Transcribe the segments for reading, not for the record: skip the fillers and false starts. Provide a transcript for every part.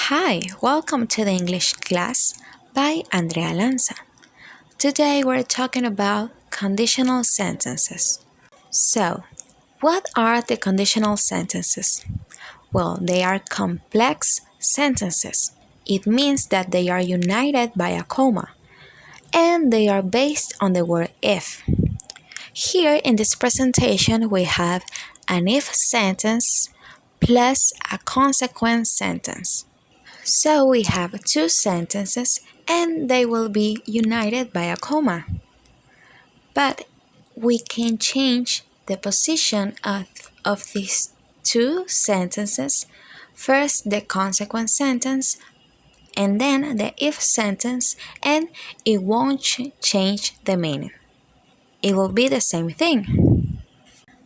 Hi, welcome to the English class by Andrea Lanza. Today we're talking about conditional sentences. So, what are the conditional sentences? Well, they are complex sentences. It means that they are united by a comma, and they are based on the word if. Here in this presentation, we have an if sentence plus a consequent sentence. So we have two sentences and they will be united by a comma. But we can change the position of these two sentences. First the consequent sentence and then the if sentence, and it won't change the meaning. It will be the same thing.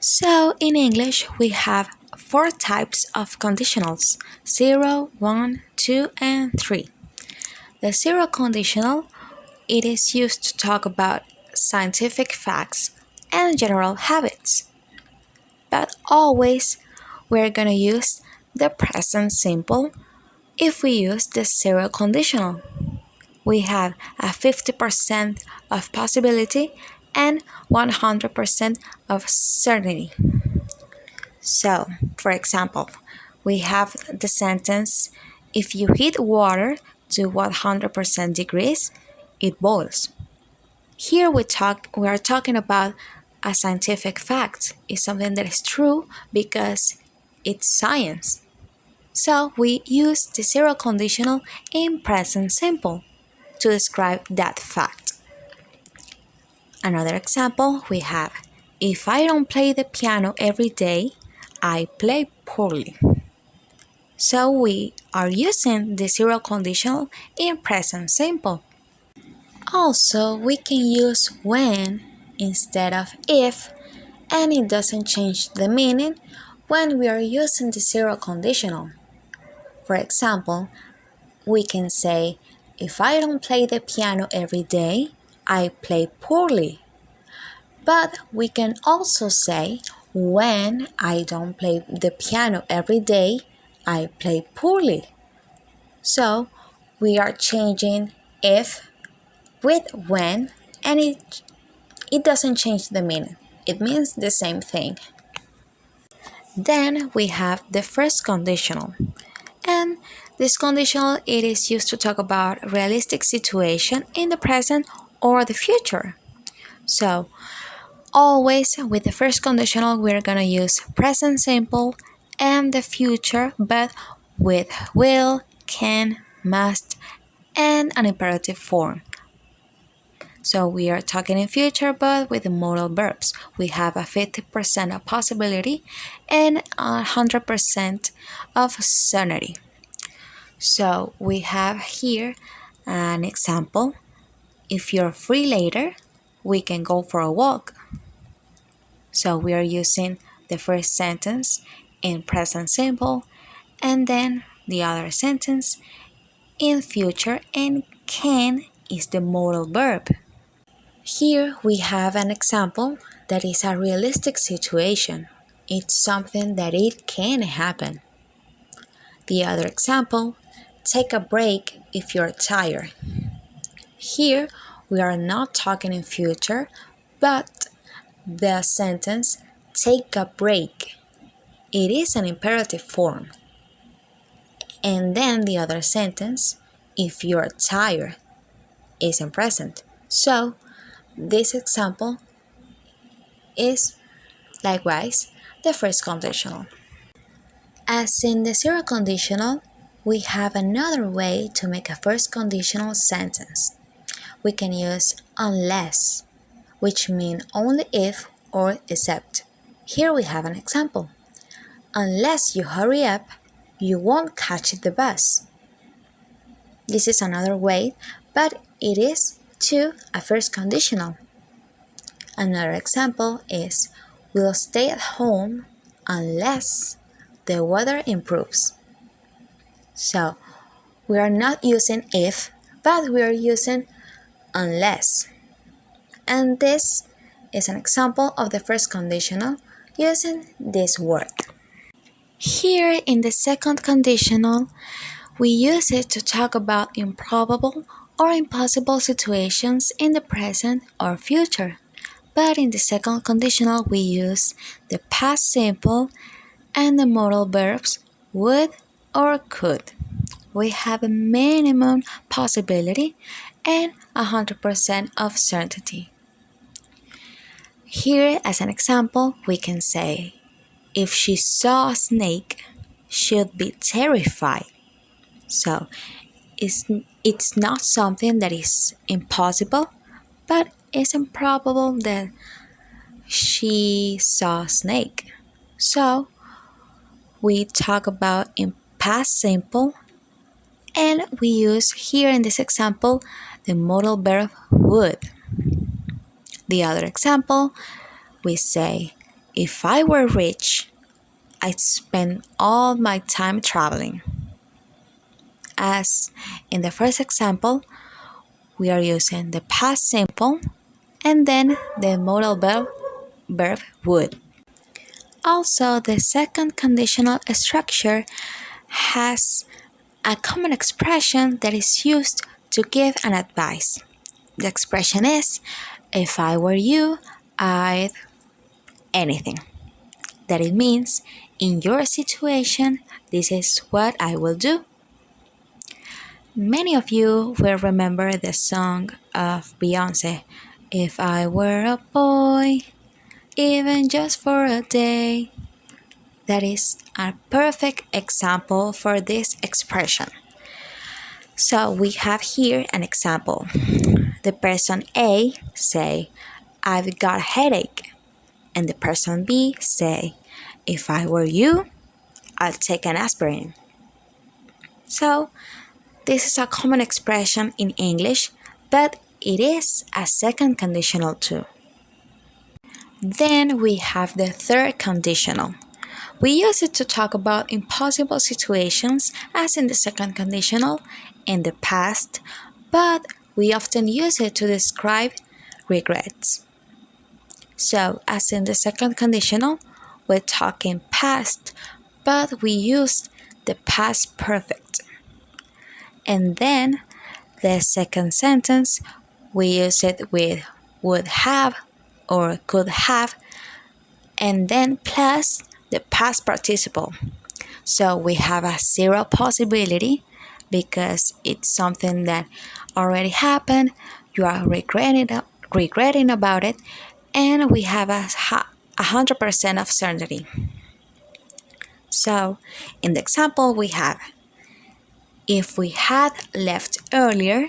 So in English we have four types of conditionals: 0, 1, 2, and 3. The zero conditional, it is used to talk about scientific facts and general habits. But always we're going to use the present simple if we use the zero conditional. We have a 50% of possibility and 100% of certainty. So, for example, we have the sentence, if you heat water to 100% degrees, it boils. Here we are talking about a scientific fact. It's something that is true because it's science. So we use the zero conditional in present simple to describe that fact. Another example we have, if I don't play the piano every day, I play poorly. So we are using the zero conditional in present simple. Also, we can use when instead of if, and it doesn't change the meaning when we are using the zero conditional. For example, we can say, if I don't play the piano every day, I play poorly. But we can also say, when I don't play the piano every day, I play poorly. So we are changing if with when, and it doesn't change the meaning. It means the same thing. Then we have the first conditional. And this conditional, it is used to talk about realistic situation in the present or the future. So always with the first conditional, we're going to use present simple and the future, but with will, can, must, and an imperative form. So we are talking in future, but with the modal verbs. We have a 50% of possibility and 100% of certainty. So we have here an example. If you're free later, we can go for a walk. So we are using the first sentence in present simple and then the other sentence in future, and can is the modal verb. Here we have an example that is a realistic situation. It's something that it can happen. The other example, take a break if you're tired. Here we are not talking in future, but the sentence take a break, it is an imperative form. And then the other sentence, if you're tired, is in present. So this example is likewise the first conditional. As in the zero conditional, we have another way to make a first conditional sentence. We can use unless, which means only if or except. Here we have an example. Unless you hurry up, you won't catch the bus. This is another way, but it is to a first conditional. Another example is, we'll stay at home unless the weather improves. So we are not using if, but we are using unless. And this is an example of the first conditional using this word. Here in the second conditional, We use it to talk about improbable or impossible situations in the present or future. But in the second conditional, we use the past simple and the modal verbs would or could. We have a minimum possibility and 100% of certainty. Here, as an example, we can say, if she saw a snake, she'd be terrified. So, it's not something that is impossible, but it's improbable that she saw a snake. So, we talk about in past simple, and we use here in this example the modal verb would. The other example, we say, if I were rich, I'd spend all my time traveling. As in the first example, we are using the past simple and then the modal verb would. Also, the second conditional structure has a common expression that is used to give an advice. The expression is, if I were you, I'd anything. That it means, in your situation, this is what I will do. Many of you will remember the song of Beyonce, If I Were a Boy, Even Just for a Day. That is a perfect example for this expression. So we have here an example. The person A say, I've got a headache. And the person B say, if I were you, I'd take an aspirin. So this is a common expression in English, but it is a second conditional too. Then we have the third conditional. We use it to talk about impossible situations as in the second conditional in the past, but we often use it to describe regrets. So, as in the second conditional, we're talking past, but we use the past perfect. And then the second sentence, we use it with would have or could have, and then plus the past participle. So we have a zero possibility because it's something that already happened, you are regretting about it, and we have a 100% of certainty. So in the example we have, if we had left earlier,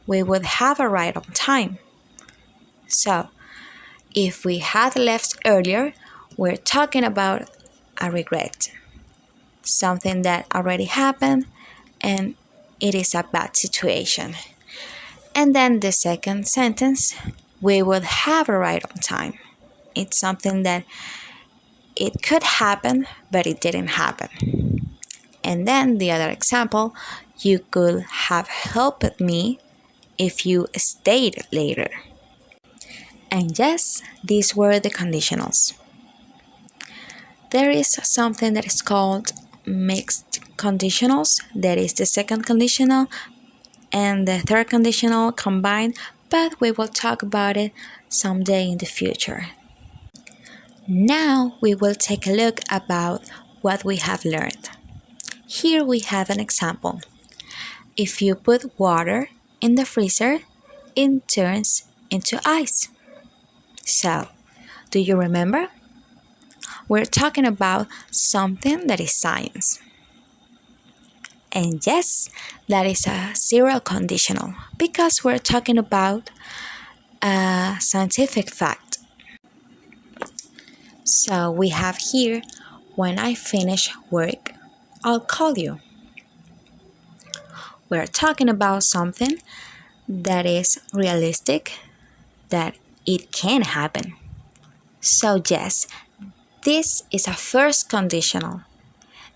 we would have arrived on time. So if we had left earlier, we're talking about a regret, something that already happened and it is a bad situation. And then the second sentence, we would have arrived on time. It's something that it could happen, but it didn't happen. And then the other example, you could have helped me if you stayed later. And yes, these were the conditionals. There is something that is called mixed conditionals, that is the second conditional and the third conditional combined, but we will talk about it someday in the future. Now we will take a look about what we have learned. Here we have an example. If you put water in the freezer, it turns into ice. So, do you remember? We're talking about something that is science. And yes, that is a zero conditional because we're talking about a scientific fact. So we have here, when I finish work, I'll call you. We're talking about something that is realistic, that it can happen. So yes, this is a first conditional.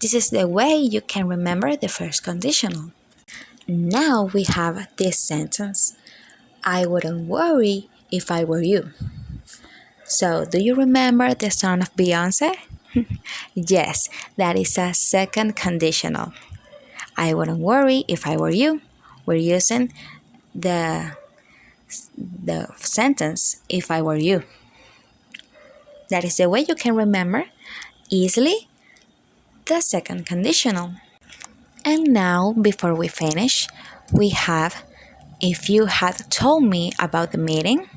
This is the way you can remember the first conditional. Now we have this sentence. I wouldn't worry if I were you. So, do you remember the song of Beyonce? Yes, that is a second conditional. I wouldn't worry if I were you. We're using the sentence if I were you. That is the way you can remember easily the second conditional. And now, before we finish, we have if you had told me about the meeting,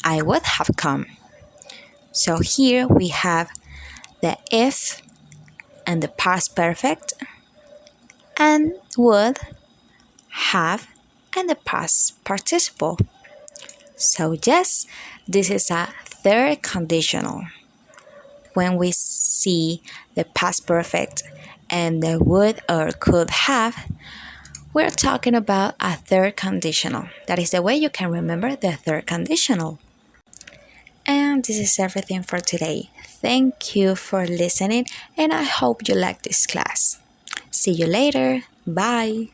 I would have come. So here we have the if and the past perfect, and would, have, and the past participle. So yes, this is a third conditional. When we see the past perfect and the would or could have, we're talking about a third conditional. That is the way you can remember the third conditional. And this is everything for today. Thank you for listening, and I hope you like this class. See you later. Bye.